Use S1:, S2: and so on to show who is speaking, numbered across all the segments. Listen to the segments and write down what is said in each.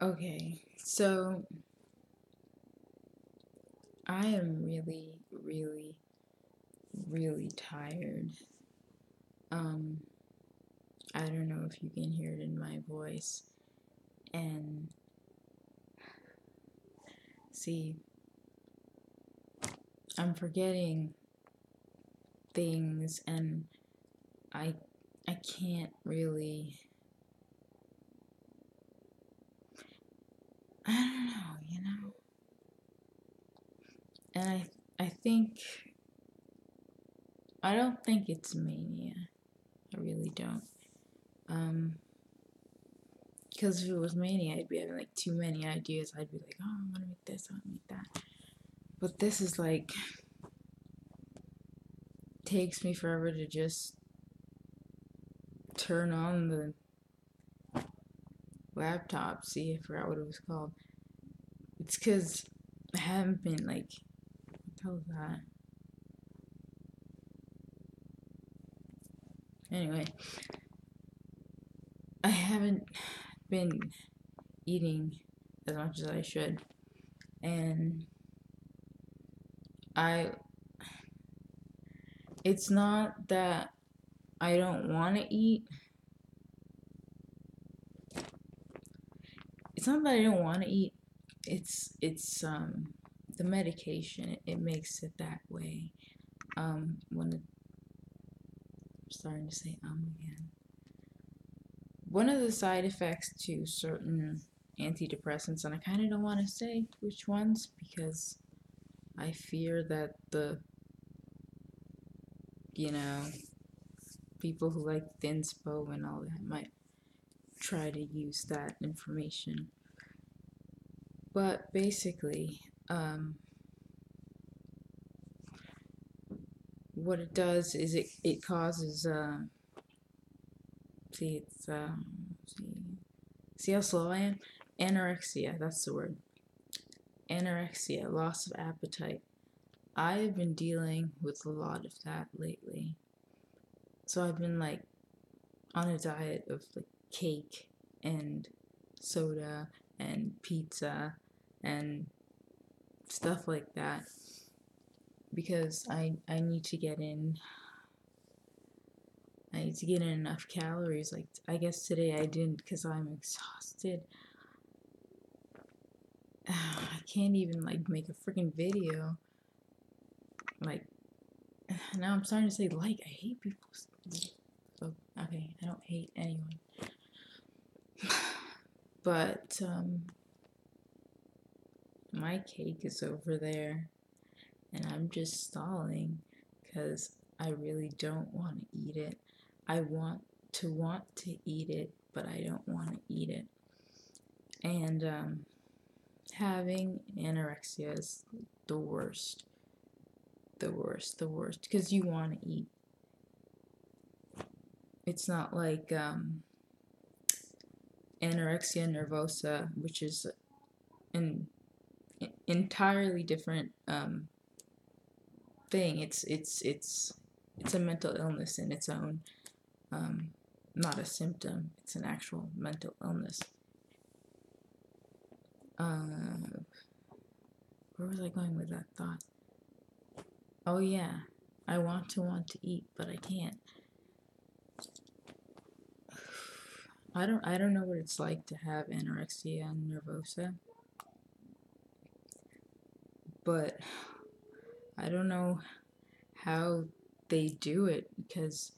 S1: Okay, so I am really, really, really tired. Um, I don't know if you can hear it in my voice. And see, I'm forgetting things and I I can't really I don't know. And I think I don't think it's mania. I really don't. Um, because if it was mania, I'd be having like too many ideas. I'd be like, oh, I'm gonna make this, I'm gonna make that. But this is like takes me forever to just turn on the laptop. See, I forgot what it was called. It's because I haven't been like, what the hell is that? Anyway, I haven't been eating as much as I should, and I. It's not that I don't want to eat. It's not that I don't want to eat. It's the medication. It makes it that way. When I'm starting to say again. One of the side effects to certain antidepressants, and I kind of don't want to say which ones because I fear that you know, people who like Thinspo and all that might try to use that information. But basically, what it does is it causes, see, it's, see how slow I am? Anorexia, that's the word. Anorexia, loss of appetite. I've been dealing with a lot of that lately. So I've been like on a diet of like cake and soda and pizza and stuff like that because I need to get in enough calories. Like I guess today I didn't because I'm exhausted. I can't even like make a freaking video. Like now I'm starting to say like I hate people. So okay, I don't hate anyone. But my cake is over there and I'm just stalling because I really don't want to eat it. I want to eat it, but I don't want to eat it. And having anorexia is the worst. The worst, the worst. Because you want to eat. It's not like anorexia nervosa, which is an entirely different thing. It's a mental illness in its own, not a symptom. It's an actual mental illness. Where was I going with that thought? Oh yeah, I want to eat, but I can't. I don't know what it's like to have anorexia nervosa, but I don't know how they do it because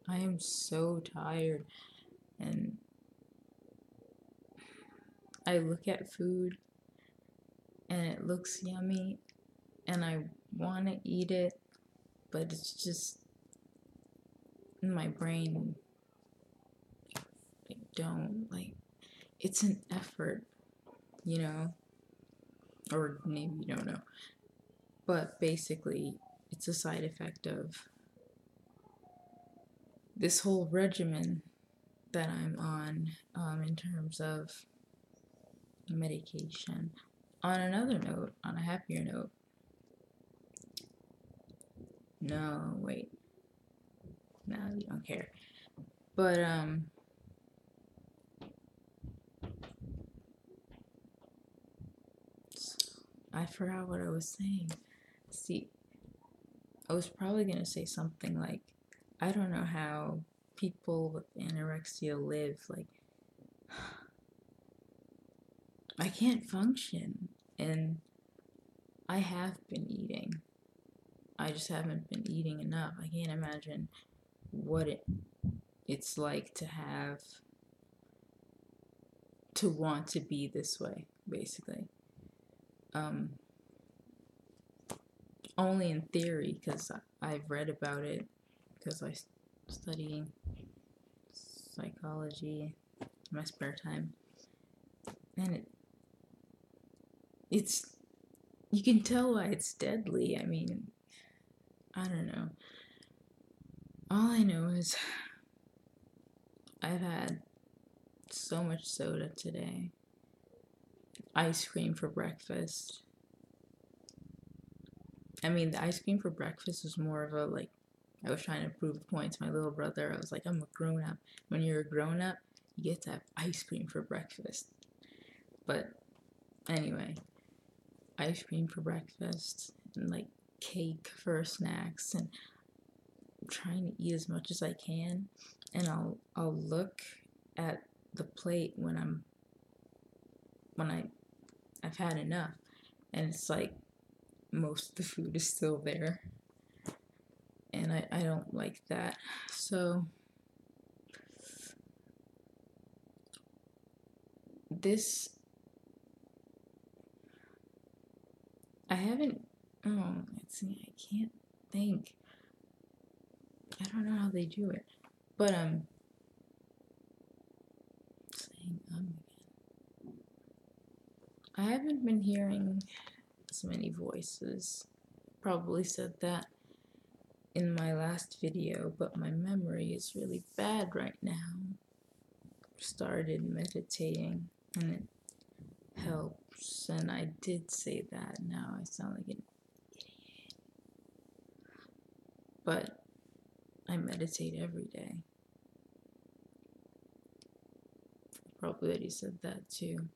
S1: I am so tired and I look at food and it looks yummy and I want to eat it, but it's just in my brain. I don't like. It's an effort, you know, or maybe you don't know, but basically, it's a side effect of this whole regimen that I'm on, in terms of medication. On another note, on a happier note, no, wait, no, you don't care. But I forgot what I was saying. See, I was probably gonna say something like, I don't know how people with anorexia live. Like, I can't function, and I have been eating. I just haven't been eating enough. I can't imagine what it's like to want to be this way, basically. Only in theory, because I've read about it, because I'm studying psychology in my spare time, and it's you can tell why it's deadly. I mean, I don't know. All I know is I've had so much soda today, ice cream for breakfast. I mean, the ice cream for breakfast was more of a like, I was trying to prove a point to my little brother. I was like, I'm a grown up. When you're a grown up, you get to have ice cream for breakfast. But anyway, ice cream for breakfast and like cake for snacks, and I'm trying to eat as much as I can. And I'll look at the plate when I've had enough, and it's like most of the food is still there, and I don't like that. So this I haven't let's see, I can't think. I don't know how they do it. But saying again. I haven't been hearing as many voices. Probably said that in my last video, but my memory is really bad right now. Started meditating and it helps, and I did say that. Now I sound like an idiot. But I meditate every day. Probably already said that too.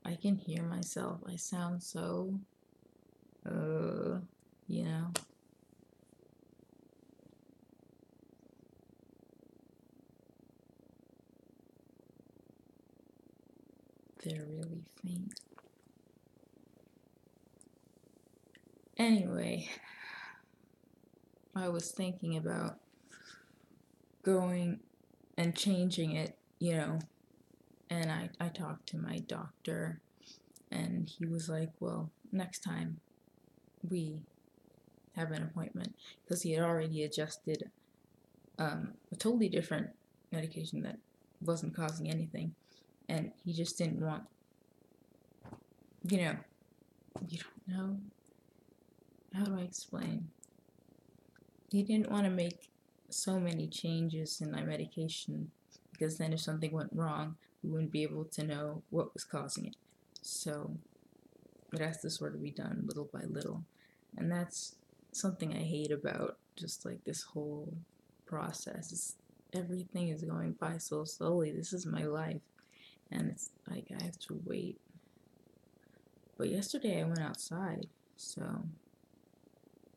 S1: I can hear myself. I sound so, you know. They're really faint. Anyway, I was thinking about going and changing it, you know, and I talked to my doctor, and he was like, well, next time we have an appointment, because he had already adjusted a totally different medication that wasn't causing anything, and he just didn't want, you don't know, how do I explain? He didn't want to make so many changes in my medication, because then if something went wrong, we wouldn't be able to know what was causing it. So it has to sort of be done little by little, and that's something I hate about just like this whole process. Everything is going by so slowly. This is my life, and it's like I have to wait. But yesterday I went outside, so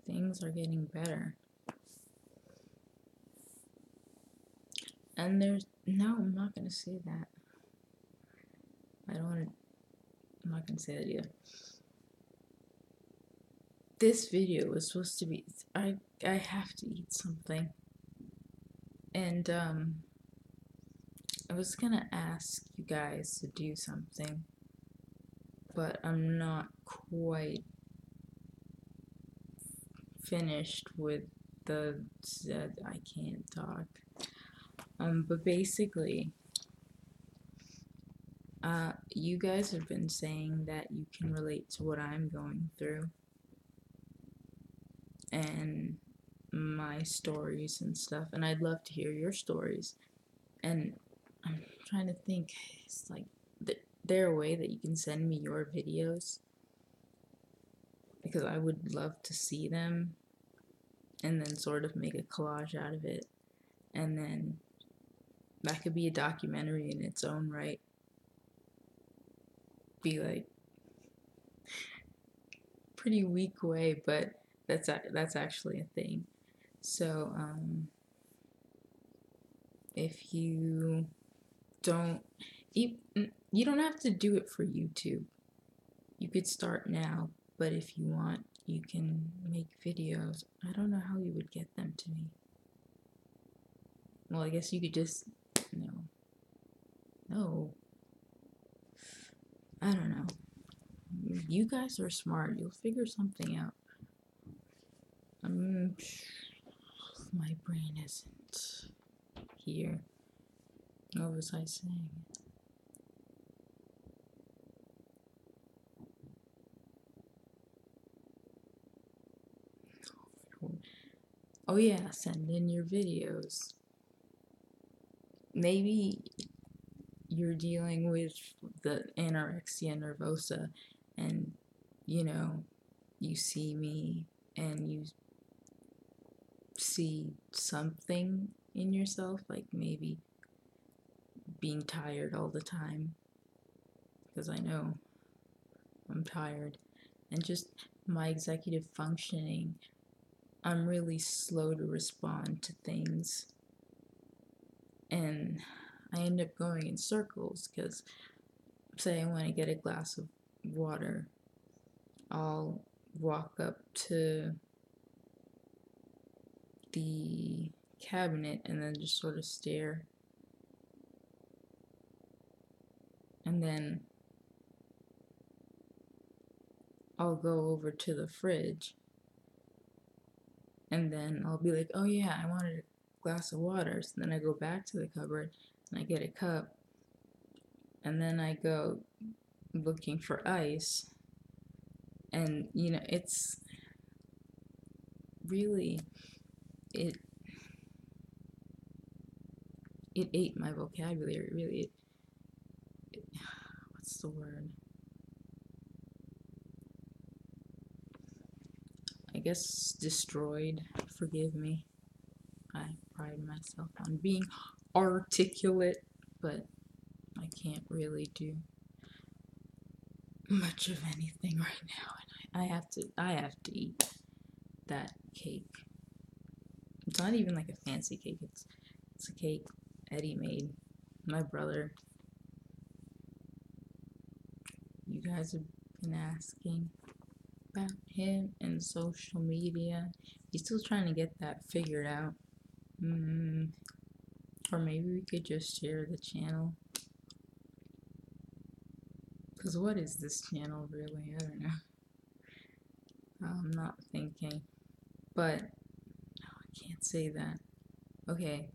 S1: things are getting better. And no, I'm not gonna say that. I'm not gonna say that either. This video was supposed to be, I have to eat something. And I was gonna ask you guys to do something, but I'm not quite finished with the said I can't talk. But basically, you guys have been saying that you can relate to what I'm going through and my stories and stuff, and I'd love to hear your stories. And I'm trying to think, it's like, there a way that you can send me your videos? Because I would love to see them and then sort of make a collage out of it, and then that could be a documentary in its own right. Be like pretty weak way, but that's actually a thing. So if you don't, you don't have to do it for YouTube. You could start now, but if you want, you can make videos. I don't know how you would get them to me. Well, I guess you could just, no. I don't know. You guys are smart. You'll figure something out. My brain isn't here. What was I saying? Oh yeah, send in your videos. Maybe you're dealing with the anorexia nervosa and you see me and you see something in yourself, like maybe being tired all the time, because I know I'm tired, and just my executive functioning. I'm really slow to respond to things, and I end up going in circles because, say, I want to get a glass of water, I'll walk up to the cabinet and then just sort of stare, and then I'll go over to the fridge, and then I'll be like, oh yeah, I wanted a glass of water. So then I go back to the cupboard and I get a cup, and then I go looking for ice, and it's really, it ate my vocabulary. Really, what's the word? I guess destroyed. Forgive me. I pride myself on being articulate, but I can't really do much of anything right now, and I have to eat that cake. It's not even like a fancy cake. It's a cake Eddie made. My brother. You guys have been asking about him and social media. He's still trying to get that figured out. Or maybe we could just share the channel. Because what is this channel really? I don't know. I'm not thinking. But no, I can't say that. Okay.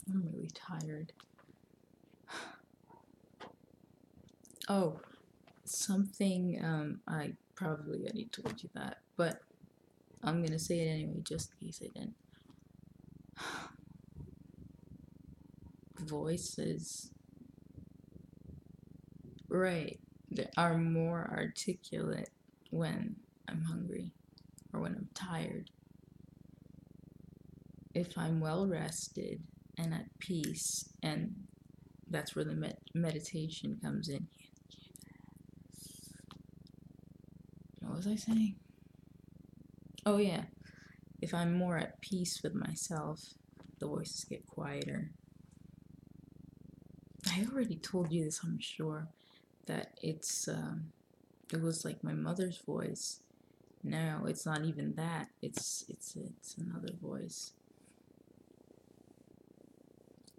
S1: I'm really tired. Oh, something, I probably already told you that, but I'm gonna say it anyway, just in case I didn't. Voices, right, are more articulate when I'm hungry or when I'm tired. If I'm well rested and at peace, and that's where the meditation comes in. What was I saying? Oh yeah, if I'm more at peace with myself, the voices get quieter. I already told you this, I'm sure, that it was like my mother's voice. Now it's not even that. It's another voice.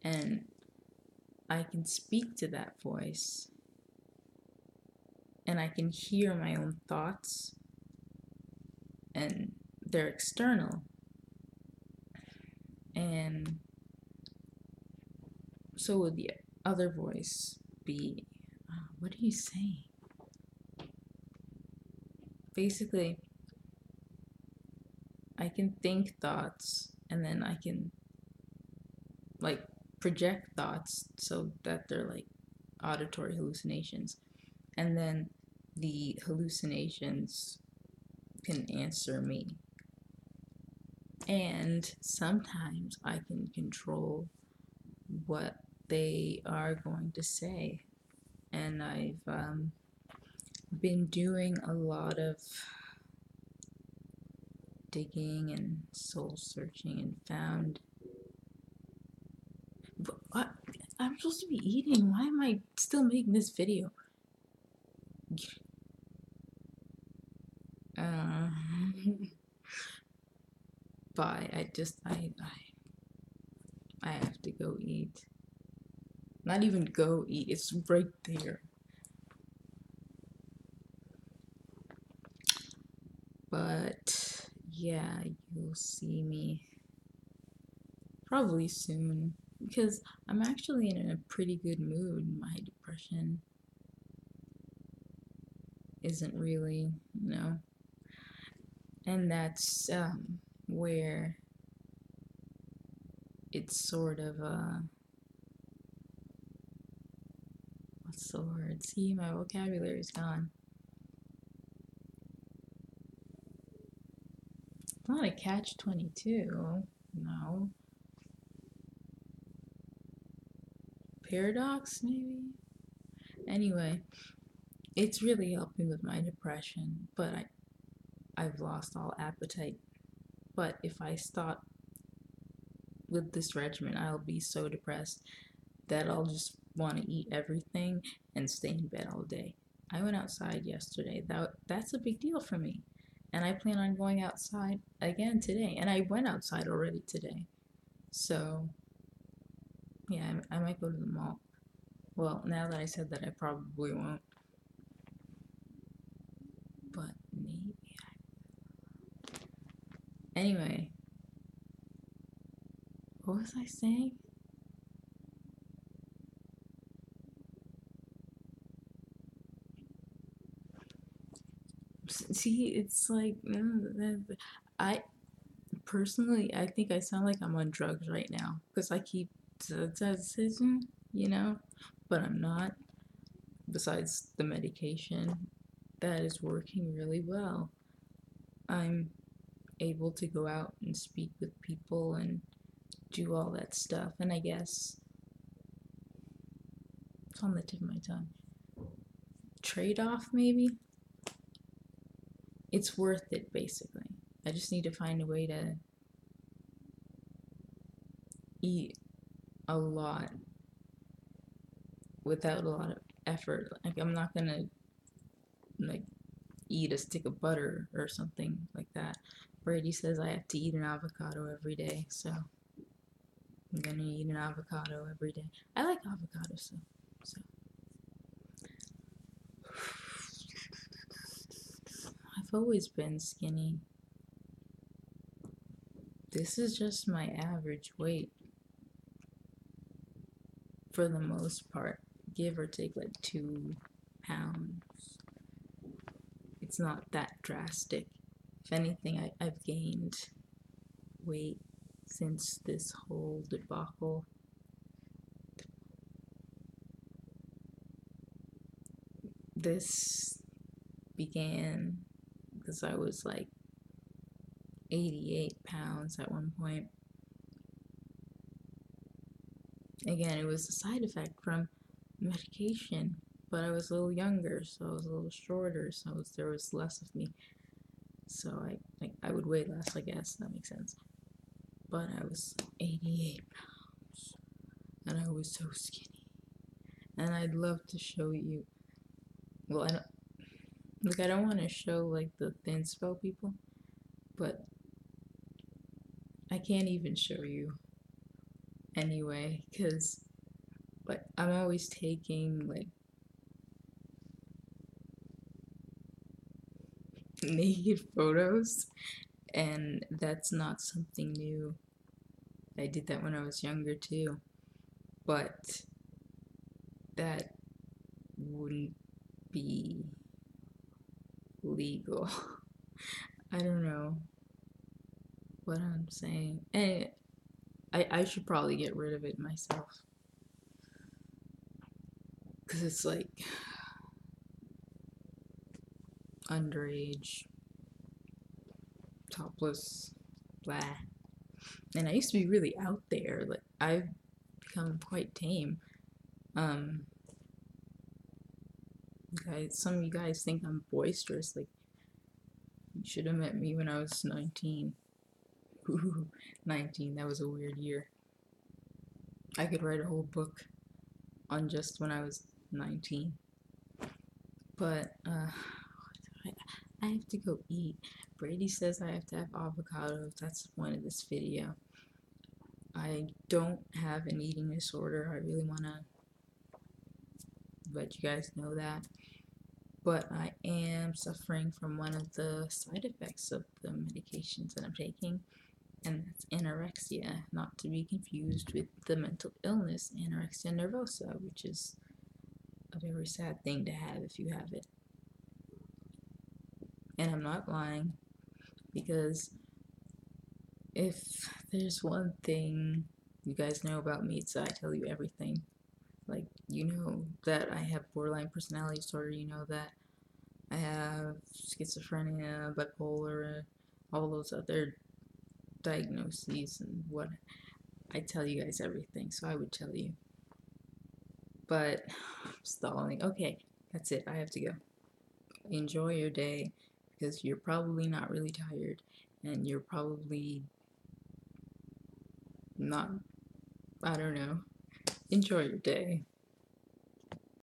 S1: And I can speak to that voice, and I can hear my own thoughts, and they're external. And so would the other voice be, what are you saying? Basically, I can think thoughts, and then I can like project thoughts so that they're like auditory hallucinations, and then the hallucinations can answer me. And sometimes I can control what they are going to say, and I've been doing a lot of digging and soul searching and found. But I'm supposed to be eating. Why am I still making this video? Uh, bye. I have to go eat. Not even go eat. It's right there. But yeah, you'll see me probably soon because I'm actually in a pretty good mood. My depression isn't really, and that's where it's sort of what's the word? See, my vocabulary's gone. It's not a catch-22. No. Paradox, maybe? Anyway, it's really helping with my depression, but I've lost all appetite. But if I stop with this regimen, I'll be so depressed that I'll just want to eat everything and stay in bed all day. I went outside yesterday. That's a big deal for me. And I plan on going outside again today. And I went outside already today. So, yeah, I might go to the mall. Well, now that I said that, I probably won't. But maybe Anyway, what was I saying? See, it's like I personally, I think I sound like I'm on drugs right now because I keep decision, but I'm not. Besides the medication, that is working really well. I'm able to go out and speak with people and do all that stuff, and I guess it's on the tip of my tongue. Trade-off, maybe? It's worth it, basically. I just need to find a way to eat a lot without a lot of effort. Like, I'm not gonna like eat a stick of butter or something like that. Brady says I have to eat an avocado every day, so I'm gonna eat an avocado every day. I like avocados, so I've always been skinny. This is just my average weight for the most part, give or take like 2 pounds. It's not that drastic. If anything, I've gained weight since this whole debacle. This began because I was like 88 pounds at one point. Again, it was a side effect from medication, but I was a little younger, so I was a little shorter, so there was less of me. So I would weigh less, I guess. That makes sense. But I was 88 pounds, and I was so skinny. And I'd love to show you. Well, I don't want to show like the thin spell people, but I can't even show you anyway, because like I'm always taking like naked photos, and that's not something new. I did that when I was younger too, but that wouldn't be legal. I don't know what I'm saying. And I should probably get rid of it myself. Because it's like underage, topless, blah. And I used to be really out there. Like, I've become quite tame. Guys, some of you guys think I'm boisterous. Like, you should have met me when I was 19. Ooh, 19, that was a weird year. I could write a whole book on just when I was 19. But, I have to go eat. Brady says I have to have avocados. That's the point of this video. I don't have an eating disorder. I really want to let you guys know that. But I am suffering from one of the side effects of the medications that I'm taking, and that's anorexia, not to be confused with the mental illness anorexia nervosa, which is a very sad thing to have if you have it. And I'm not lying, because if there's one thing you guys know about me, it's that I tell you everything. Like, you know that I have borderline personality disorder, you know that I have schizophrenia, bipolar, all those other diagnoses, and what I tell you guys everything, so I would tell you. But I'm stalling. Okay, that's it. I have to go. Enjoy your day, because you're probably not really tired, and you're probably not, I don't know. Enjoy your day.